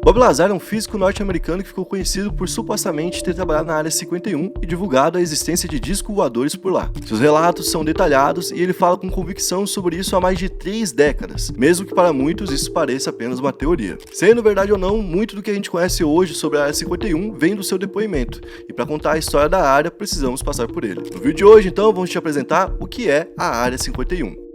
Bob Lazar é um físico norte-americano que ficou conhecido por supostamente ter trabalhado na Área 51 e divulgado a existência de discos voadores por lá. Seus relatos são detalhados e ele fala com convicção sobre isso há mais de 3 décadas, mesmo que para muitos isso pareça apenas uma teoria. Sendo verdade ou não, muito do que a gente conhece hoje sobre a Área 51 vem do seu depoimento, e para contar a história da área precisamos passar por ele. No vídeo de hoje, então, vamos te apresentar o que é a Área 51.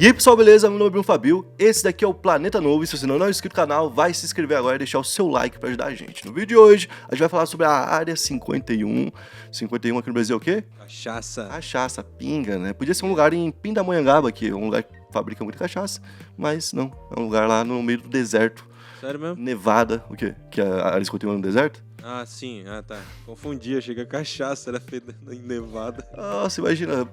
E aí pessoal, beleza? Meu nome é Bruno Fabio, esse daqui é o Planeta Novo, e se você não é inscrito no canal, vai se inscrever agora e deixar o seu like para ajudar a gente. No vídeo de hoje, a gente vai falar sobre a Área 51. 51 aqui no Brasil é o quê? Cachaça. Cachaça, pinga, né? Podia ser um lugar em Pindamonhangaba, que é um lugar que fabrica muita cachaça, mas não, é um lugar lá no meio do deserto. Sério mesmo? Nevada, o quê? Que a Área 51 é no deserto? Ah, sim. Ah, tá. Confundi, achei que a cachaça era feita em Nevada. Nossa, imagina...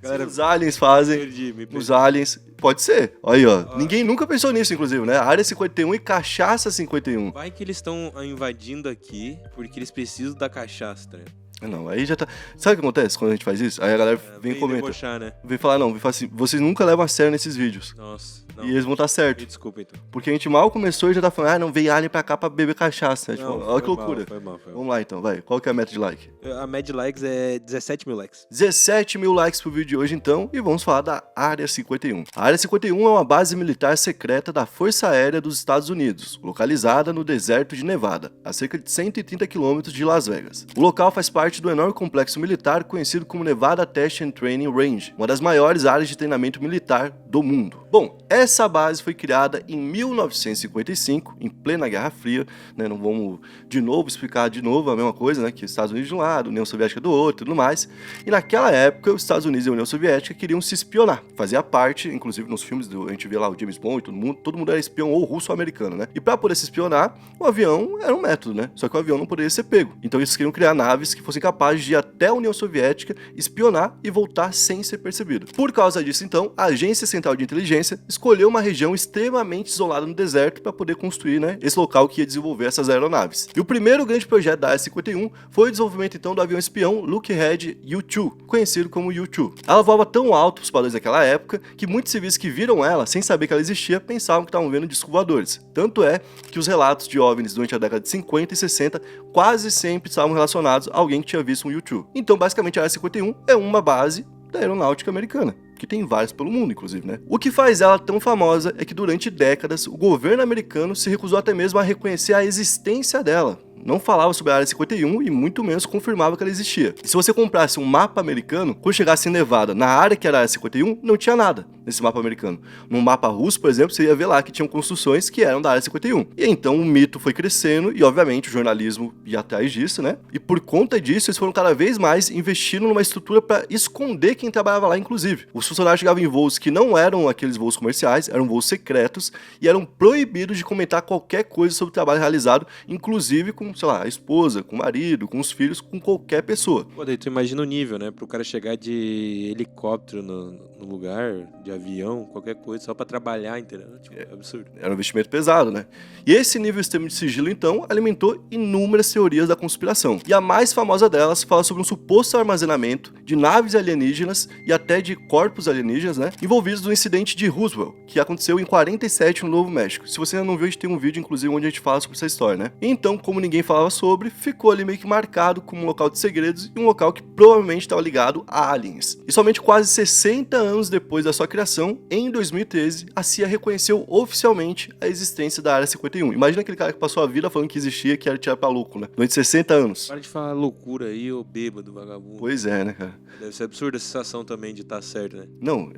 Galera, os aliens fazem, me perdi. os aliens, pode ser, aí ó, ninguém nunca pensou nisso inclusive, né, Área 51 e Cachaça 51. Vai que eles estão invadindo aqui porque eles precisam da cachaça, tá ligado? Não, aí já tá, sabe o que acontece quando a gente faz isso? Aí a galera vem e comenta, debochar, né? vem falar assim, vocês nunca levam a sério nesses vídeos. Nossa, não. E eles vão estar certo. Desculpa, então. Porque a gente mal começou e já tá falando, não, veio alien pra cá pra beber cachaça. Não, Tipo, olha que loucura. Foi mal. Vamos lá então, vai, qual que é a meta de like? A Mad Likes é 17 mil likes. 17 mil likes pro vídeo de hoje então, e vamos falar da Área 51. A Área 51 é uma base militar secreta da Força Aérea dos Estados Unidos, localizada no deserto de Nevada, a cerca de 130 quilômetros de Las Vegas. O local faz parte do enorme complexo militar conhecido como Nevada Test and Training Range, uma das maiores áreas de treinamento militar do mundo. Bom, essa base foi criada em 1955, em plena Guerra Fria, né? Não vamos de novo explicar de novo a mesma coisa, né? Que Estados Unidos de um lado, União Soviética do outro e tudo mais. E naquela época, os Estados Unidos e a União Soviética queriam se espionar. Fazia parte, inclusive nos filmes, a gente vê lá o James Bond e todo mundo era espião ou russo ou americano, né? E para poder se espionar, o avião era um método, né? Só que o avião não poderia ser pego. Então eles queriam criar naves que fossem capazes de ir até a União Soviética, espionar e voltar sem ser percebido. Por causa disso, então, a Agência Central de Inteligência escolheu uma região extremamente isolada no deserto para poder construir, né, esse local que ia desenvolver essas aeronaves. E o primeiro grande projeto da Área 51 foi o desenvolvimento então do avião espião Lockheed U-2, conhecido como U-2. Ela voava tão alto para os padrões daquela época que muitos civis que viram ela, sem saber que ela existia, pensavam que estavam vendo discos voadores. Tanto é que os relatos de OVNIs durante a década de 50 e 60 quase sempre estavam relacionados a alguém que tinha visto um U-2. Então, basicamente, a Área 51 é uma base da aeronáutica americana, que tem várias pelo mundo, inclusive, né? O que faz ela tão famosa é que durante décadas o governo americano se recusou até mesmo a reconhecer a existência dela. Não falava sobre a Área 51 e muito menos confirmava que ela existia. E se você comprasse um mapa americano, quando chegasse em Nevada, na área que era a Área 51, não tinha nada nesse mapa americano. Num mapa russo, por exemplo, você ia ver lá que tinham construções que eram da Área 51. E então o mito foi crescendo e, obviamente, o jornalismo ia atrás disso, né? E por conta disso, eles foram cada vez mais investindo numa estrutura para esconder quem trabalhava lá, inclusive. Os funcionários chegavam em voos que não eram aqueles voos comerciais, eram voos secretos e eram proibidos de comentar qualquer coisa sobre o trabalho realizado, inclusive com, sei lá, a esposa, com o marido, com os filhos, com qualquer pessoa. Pô, daí tu imagina o nível, né? Pro cara chegar de helicóptero no lugar, de avião, qualquer coisa, só pra trabalhar, entendeu? Tipo, é absurdo. Era um investimento pesado, né? E esse nível extremo de sigilo, então, alimentou inúmeras teorias da conspiração. E a mais famosa delas fala sobre um suposto armazenamento de naves alienígenas e até de corpos alienígenas, né? Envolvidos no incidente de Roswell, que aconteceu em 47 no Novo México. Se você ainda não viu, a gente tem um vídeo, inclusive, onde a gente fala sobre essa história, né? Então, como ninguém falava sobre, ficou ali meio que marcado como um local de segredos e um local que provavelmente estava ligado a aliens. E somente quase 60 anos depois da sua criação, em 2013, a CIA reconheceu oficialmente a existência da Área 51. Imagina aquele cara que passou a vida falando que existia, que era tirar pra louco, né? Durante 60 anos. Para de falar loucura aí, ô bêbado, vagabundo. Pois é, né, cara? Deve ser absurda a sensação também de estar certo, né? Não,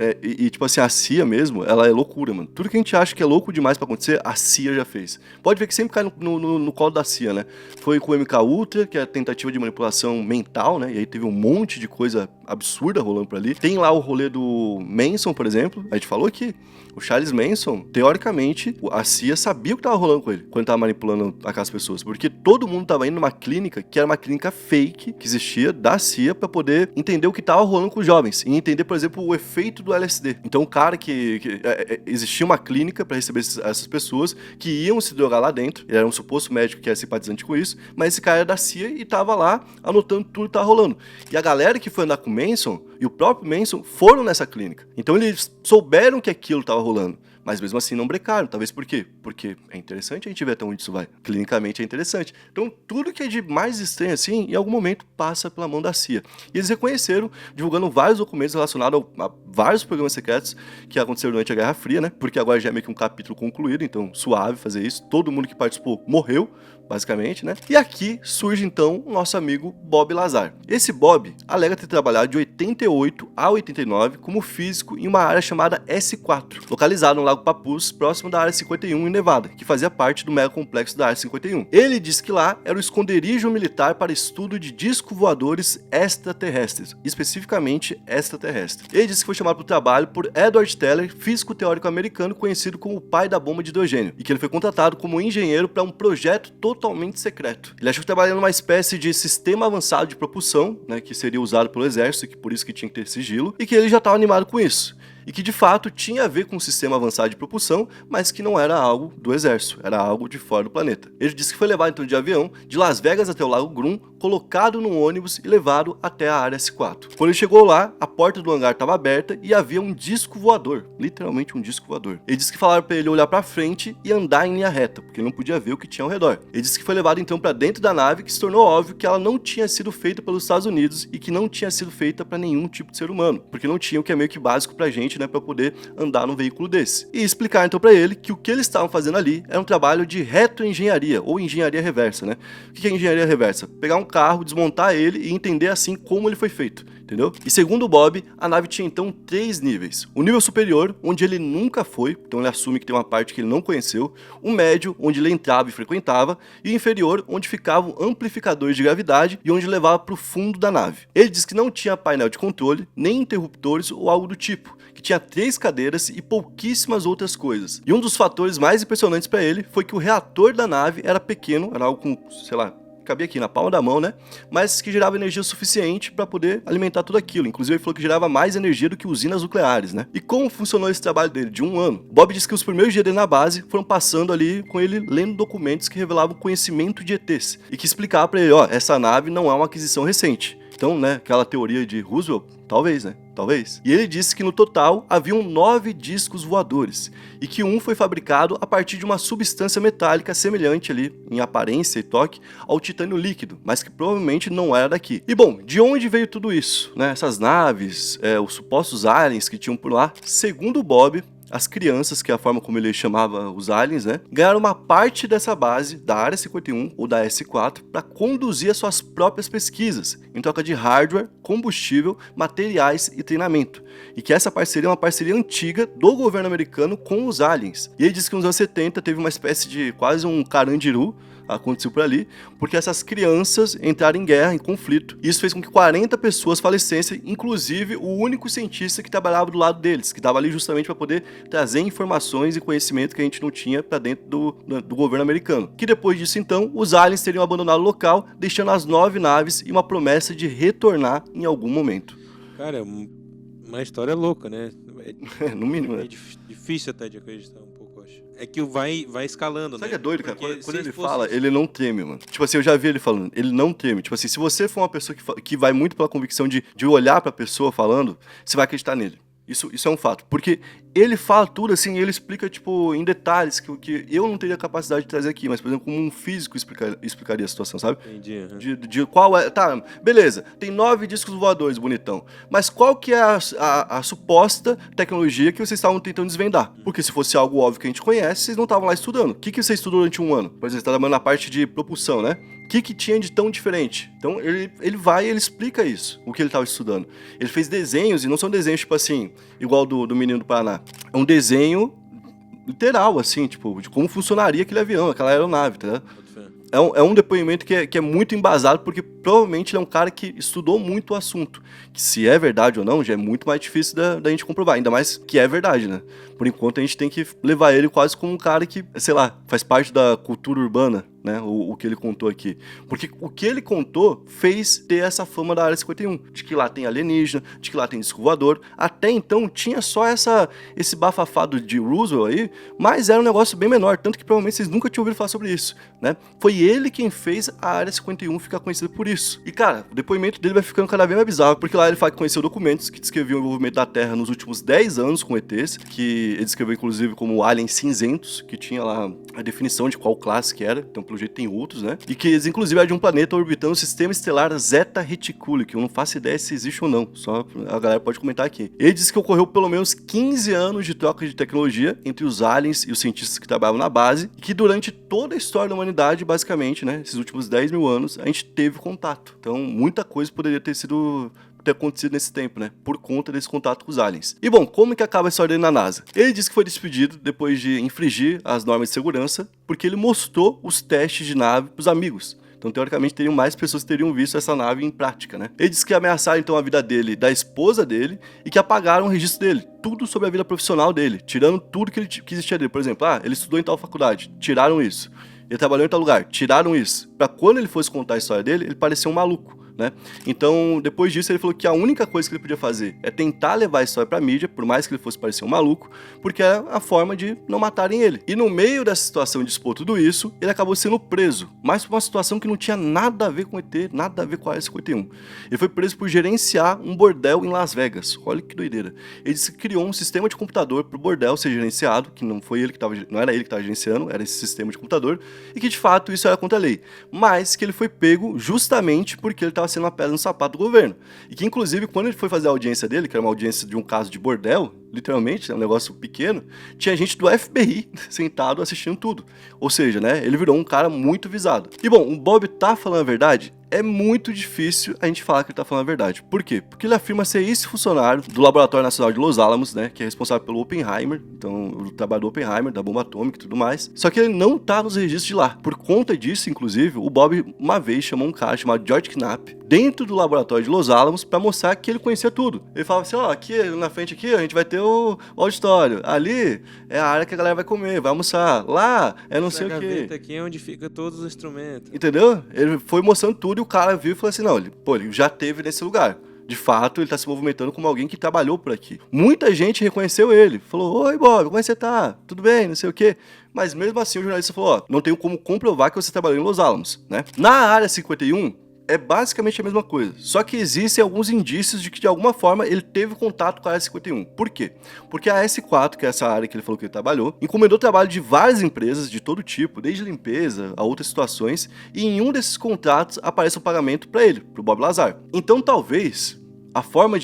tipo assim, a CIA mesmo, ela é loucura, mano. Tudo que a gente acha que é louco demais pra acontecer, a CIA já fez. Pode ver que sempre cai no colo da CIA, né? Foi com o MK Ultra, que é a tentativa de manipulação mental, né? E aí teve um monte de coisa absurda rolando por ali. Tem lá o rolê do Manson, por exemplo. A gente falou aqui. O Charles Manson, teoricamente, a CIA sabia o que tava rolando com ele quando tava manipulando aquelas pessoas, porque todo mundo tava indo numa clínica que era uma clínica fake, que existia da CIA, pra poder entender o que tava rolando com os jovens e entender, por exemplo, o efeito do LSD. Então o cara existia uma clínica pra receber essas pessoas que iam se drogar lá dentro, ele era um suposto médico que era simpatizante com isso, mas esse cara era da CIA e tava lá anotando tudo que tava rolando. E a galera que foi andar com o Manson e o próprio Manson foram nessa clínica. Então eles souberam que aquilo tava rolando. Mas mesmo assim não brecaram. Talvez por quê? Porque é interessante a gente ver até onde isso vai. Clinicamente é interessante. Então tudo que é de mais estranho assim, em algum momento passa pela mão da CIA. E eles reconheceram, divulgando vários documentos relacionados a vários programas secretos que aconteceram durante a Guerra Fria, né? Porque agora já é meio que um capítulo concluído, então suave fazer isso. Todo mundo que participou morreu, basicamente, né? E aqui surge então o nosso amigo Bob Lazar. Esse Bob alega ter trabalhado de 88 a 89 como físico em uma área chamada S4, localizada no Lago Papus, próximo da Área 51 em Nevada, que fazia parte do mega complexo da Área 51. Ele diz que lá era o esconderijo militar para estudo de discos voadores extraterrestres, especificamente extraterrestres. Ele disse que foi chamado para o trabalho por Edward Teller, físico teórico americano conhecido como o pai da bomba de hidrogênio, e que ele foi contratado como engenheiro para um projeto totalmente secreto. Ele achou que trabalhava numa espécie de sistema avançado de propulsão, né, que seria usado pelo exército, que por isso que tinha que ter sigilo, e que ele já estava animado com isso. E que de fato tinha a ver com um sistema avançado de propulsão, mas que não era algo do exército, era algo de fora do planeta. Ele disse que foi levado então de avião de Las Vegas até o Lago Grun, colocado num ônibus e levado até a Área S4. Quando ele chegou lá, a porta do hangar estava aberta e havia um disco voador, literalmente um disco voador. Ele disse que falaram para ele olhar para frente e andar em linha reta, porque ele não podia ver o que tinha ao redor. Ele disse que foi levado então para dentro da nave, que se tornou óbvio que ela não tinha sido feita pelos Estados Unidos e que não tinha sido feita para nenhum tipo de ser humano, porque não tinha o que é meio que básico pra gente, né, para poder andar num veículo desse. E explicar então para ele que o que eles estavam fazendo ali era um trabalho de retroengenharia ou engenharia reversa, né? O que é engenharia reversa? Pegar um carro, desmontar ele e entender assim como ele foi feito, entendeu? E segundo o Bob, a nave tinha então 3 níveis. O nível superior, onde ele nunca foi, então ele assume que tem uma parte que ele não conheceu, o médio, onde ele entrava e frequentava, e o inferior, onde ficavam amplificadores de gravidade e onde levava para o fundo da nave. Ele diz que não tinha painel de controle, nem interruptores ou algo do tipo, que tinha 3 cadeiras e pouquíssimas outras coisas. E um dos fatores mais impressionantes para ele foi que o reator da nave era pequeno, era algo com, sei lá, cabia aqui na palma da mão, né? Mas que gerava energia suficiente para poder alimentar tudo aquilo. Inclusive, ele falou que gerava mais energia do que usinas nucleares, né? E como funcionou esse trabalho dele de 1 ano? Bob disse que os primeiros dias dele na base foram passando ali com ele lendo documentos que revelavam conhecimento de ETs e que explicavam para ele, ó, essa nave não é uma aquisição recente. Então, né, aquela teoria de Roosevelt, talvez, né? Talvez. E ele disse que no total haviam 9 discos voadores e que um foi fabricado a partir de uma substância metálica semelhante ali, em aparência e toque, ao titânio líquido, mas que provavelmente não era daqui. E bom, de onde veio tudo isso? Né? Essas naves, os supostos aliens que tinham por lá, segundo o Bob, as crianças, que é a forma como ele chamava os aliens, né, ganharam uma parte dessa base da Área 51 ou da S4 para conduzir as suas próprias pesquisas, em troca de hardware, combustível, materiais e treinamento. E que essa parceria é uma parceria antiga do governo americano com os aliens. E ele disse que nos anos 70 teve uma espécie de quase um Carandiru, aconteceu por ali, porque essas crianças entraram em guerra, em conflito. Isso fez com que 40 pessoas falecessem, inclusive o único cientista que trabalhava do lado deles, que estava ali justamente para poder trazer informações e conhecimento que a gente não tinha para dentro do governo americano. Que depois disso, então, os aliens teriam abandonado o local, deixando as 9 naves e uma promessa de retornar em algum momento. Cara, é uma história louca, né? No mínimo, né? É difícil até de acreditar um pouco, eu acho. É que vai escalando, Sabe né? que é doido, cara? Porque Quando ele se fosse fala, isso- ele não treme, mano. Tipo assim, eu já vi ele falando, ele não treme. Tipo assim, se você for uma pessoa que vai muito pela convicção de olhar pra pessoa falando, você vai acreditar nele. Isso é um fato. Porque ele fala tudo assim, ele explica, tipo, em detalhes que eu não teria capacidade de trazer aqui, mas, por exemplo, como um físico explicaria a situação, sabe? Entendi. Uhum. De qual é... Tá, beleza, tem 9 discos voadores, bonitão. Mas qual que é a suposta tecnologia que vocês estavam tentando desvendar? Porque se fosse algo óbvio que a gente conhece, vocês não estavam lá estudando. O que você estudou durante 1 ano? Por exemplo, você tá trabalhando na parte de propulsão, né? O que tinha de tão diferente? Então ele vai e ele explica isso, o que ele estava estudando. Ele fez desenhos, e não são desenhos tipo assim, igual do Menino do Paraná. É um desenho literal, assim, tipo, de como funcionaria aquele avião, aquela aeronave, tá? É um depoimento que é muito embasado, porque provavelmente ele é um cara que estudou muito o assunto. Que se é verdade ou não, já é muito mais difícil da gente comprovar. Ainda mais que é verdade, né? Por enquanto a gente tem que levar ele quase como um cara que, sei lá, faz parte da cultura urbana, né? O que ele contou aqui. Porque o que ele contou fez ter essa fama da Área 51. De que lá tem alienígena, de que lá tem disco voador. Até então tinha só esse bafafado de Roosevelt aí, mas era um negócio bem menor. Tanto que provavelmente vocês nunca tinham ouvido falar sobre isso, né? Foi ele quem fez a Área 51 ficar conhecida por isso. E, cara, o depoimento dele vai ficando cada vez mais bizarro, porque lá ele fala que conheceu documentos que descreviam o envolvimento da Terra nos últimos 10 anos com ETs, que ele descreveu inclusive como Aliens cinzentos, que tinha lá a definição de qual classe que era, então pelo jeito tem outros, né? E que eles inclusive é de um planeta orbitando o sistema estelar Zeta Reticuli, que eu não faço ideia se existe ou não, só a galera pode comentar aqui. Ele disse que ocorreu pelo menos 15 anos de troca de tecnologia entre os aliens e os cientistas que trabalhavam na base, e que durante toda a história da humanidade, basicamente, né, esses últimos 10 mil anos, a gente teve contato. Então muita coisa poderia ter acontecido nesse tempo, né? Por conta desse contato com os aliens. E bom, como que acaba a história dele na NASA? Ele disse que foi despedido depois de infringir as normas de segurança, porque ele mostrou os testes de nave pros amigos. Então, teoricamente, teriam mais pessoas que teriam visto essa nave em prática, né? Ele disse que ameaçaram, então, a vida dele, da esposa dele, e que apagaram o registro dele. Tudo sobre a vida profissional dele, tirando tudo que existia dele. Por exemplo, ele estudou em tal faculdade, tiraram isso. Ele trabalhou em tal lugar, tiraram isso. Pra quando ele fosse contar a história dele, ele parecia um maluco, né? Então, depois disso, ele falou que a única coisa que ele podia fazer é tentar levar a história pra mídia, por mais que ele fosse parecer um maluco, porque era a forma de não matarem ele. E no meio dessa situação de expor tudo isso, ele acabou sendo preso, mas por uma situação que não tinha nada a ver com o ET, nada a ver com a Área 51. Ele foi preso por gerenciar um bordel em Las Vegas. Olha que doideira. Ele disse que criou um sistema de computador pro bordel ser gerenciado, que não era ele que estava gerenciando, era esse sistema de computador, e que de fato isso era contra a lei. Mas que ele foi pego justamente porque ele estava sendo uma pedra no sapato do governo. E que, inclusive, quando ele foi fazer a audiência dele, que era uma audiência de um caso de bordel, literalmente, é um negócio pequeno, tinha gente do FBI sentado assistindo tudo. Ou seja, né, ele virou um cara muito visado. E bom, o Bob tá falando a verdade? É muito difícil a gente falar que ele tá falando a verdade. Por quê? Porque ele afirma ser esse funcionário do Laboratório Nacional de Los Alamos, né, que é responsável pelo Oppenheimer, então o trabalho do Oppenheimer, da bomba atômica e tudo mais. Só que ele não tá nos registros de lá. Por conta disso, inclusive, o Bob uma vez chamou um cara chamado George Knapp dentro do laboratório de Los Alamos para mostrar que ele conhecia tudo. Ele falava assim, aqui na frente aqui a gente vai ter o auditório, ali é a área que a galera vai comer, vai almoçar, lá é não sei o quê. Gaveta aqui é onde fica todos os instrumentos. Entendeu? Ele foi mostrando tudo e o cara viu e falou assim, não, ele já teve nesse lugar. De fato, ele tá se movimentando como alguém que trabalhou por aqui. Muita gente reconheceu ele. Falou, oi Bob, como é que você tá? Tudo bem? Não sei o quê. Mas mesmo assim o jornalista falou, não tenho como comprovar que você trabalhou em Los Alamos, né? Na área 51, é basicamente a mesma coisa, só que existem alguns indícios de que de alguma forma ele teve contato com a Área 51. Por quê? Porque a S4, que é essa área que ele falou que ele trabalhou, encomendou trabalho de várias empresas de todo tipo, desde limpeza a outras situações, e em um desses contratos aparece um pagamento para ele, para o Bob Lazar. Então talvez a forma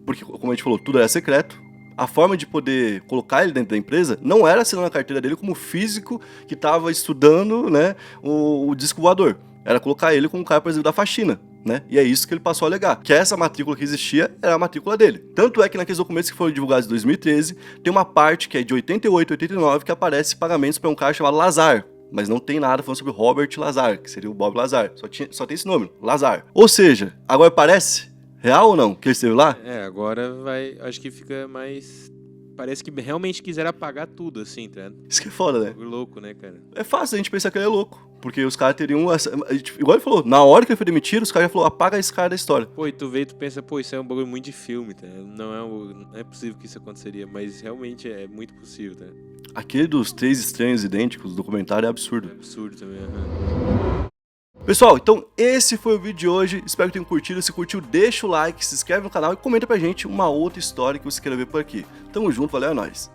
porque como a gente falou, tudo era secreto, a forma de poder colocar ele dentro da empresa não era assinando a carteira dele como físico que estava estudando, né, o disco voador. Era colocar ele como um cara, por exemplo, da faxina, né? E é isso que ele passou a alegar, que essa matrícula que existia era a matrícula dele. Tanto é que naqueles documentos que foram divulgados em 2013, tem uma parte que é de 88 e 89 que aparece pagamentos para um cara chamado Lazar. Mas não tem nada falando sobre Robert Lazar, que seria o Bob Lazar. Só tem esse nome, Lazar. Ou seja, agora parece real ou não que ele esteve lá? Agora acho que fica mais... Parece que realmente quiseram apagar tudo, assim, tá? Isso que é foda, né? Louco, né, cara? É fácil a gente pensar que ele é louco. Porque os caras teriam... Igual ele falou, na hora que ele foi demitido, os caras já falaram, apaga esse cara da história. Pô, e tu vê e tu pensa, isso é um bagulho muito de filme, tá? Não é possível que isso aconteceria, mas realmente é muito possível, tá? Aquele dos 3 estranhos idênticos, o documentário é absurdo. É absurdo também, Pessoal, então esse foi o vídeo de hoje, espero que tenham curtido. Se curtiu, deixa o like, se inscreve no canal e comenta pra gente uma outra história que você queira ver por aqui. Tamo junto, valeu, é nóis!